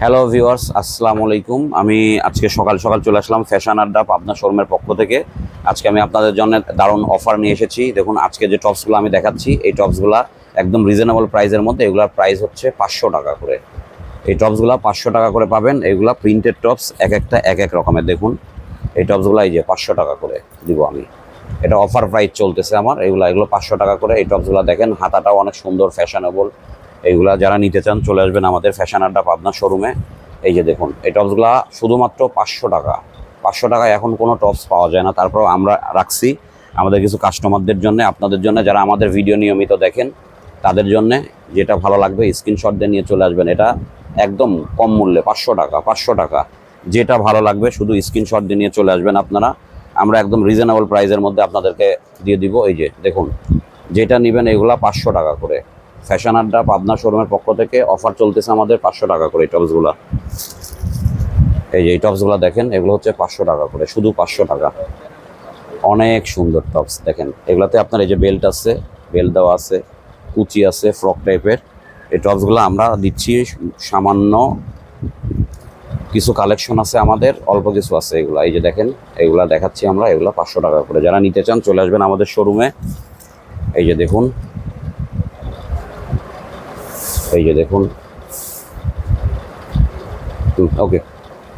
Hello viewers, আসসালামু আলাইকুম। আমি আজকে সকাল সকাল চলে আসলাম ফ্যাশন আড্ডা পাবনা শোরুমের পক্ষ থেকে। আজকে আমি আপনাদের জন্য দারুণ অফার নিয়ে এসেছি। দেখুন, আজকে যে টপসগুলো আমি দেখাচ্ছি, এই টপসগুলো একদম রিজনেবল প্রাইসের মধ্যে। এগুলোর প্রাইস হচ্ছে 500 টাকা করে। এই টপসগুলো 500 টাকা করে পাবেন। এগুলা প্রিন্টেড টপস, এক একটা এক এক রকমের। দেখুন, এই টপসগুলো এই যে 500 টাকা করে দিব আমি। এটা অফার প্রাইস চলতেছে আমার। এগুলো 500 টাকা করে। এই টপসগুলো দেখেন, হাতাটাও অনেক সুন্দর, ফ্যাশনেবল। এইগুলা যারা নিতে চান চলে আসবেন আমাদের ফ্যাশন আড্ডা পাবনা শোরুমে। এই যে দেখুন, এই টপসগুলা শুধুমাত্র 500 টাকা। 500 টাকায় এখন কোনো টপস পাওয়া যায় না। তারপর আমরা রাখছি আমাদের কিছু কাস্টমারদের জন্য, আপনাদের জন্য, যারা আমাদের ভিডিও নিয়মিত দেখেন তাদের জন্য। যেটা ভালো লাগবে স্ক্রিনশট দিয়ে নিয়ে চলে আসবেন। এটা একদম কম মূল্যে 500 টাকা। 500 টাকা, যেটা ভালো লাগবে শুধু স্ক্রিনশট দিয়ে নিয়ে চলে আসবেন আপনারা। আমরা একদম রিজনেবল প্রাইসের মধ্যে আপনাদেরকে দিয়ে দিব। এই যে দেখুন, যেটা নেবেন এগুলা 500 টাকা করে। ফ্যাশন আড্ডা পাবনা শোরুমের পক্ষ থেকে অফার চলতেছে আমাদের 500 টাকা করে এই টপসগুলা। এই যে এই টপসগুলো দেখেন, এগুলো হচ্ছে 500 টাকা করে, শুধু 500 টাকা। অনেক সুন্দর টপস দেখেন। এগুলাতে আপনার এই যে বেল্ট আছে, বেল্ট দেওয়া আছে, কুচি আছে, ফ্রক টাইপের। এই টপসগুলো আমরা দিচ্ছি সামান্য কিছু কালেকশন আছে আমাদের, অল্প কিছু আছে। এগুলা এই যে দেখেন, এগুলা দেখাচ্ছি আমরা। এগুলা 500 টাকা করে। যারা নিতে চান চলে আসবেন আমাদের শোরুমে। এই যে দেখুন, এই যে দেখুন। ওকে।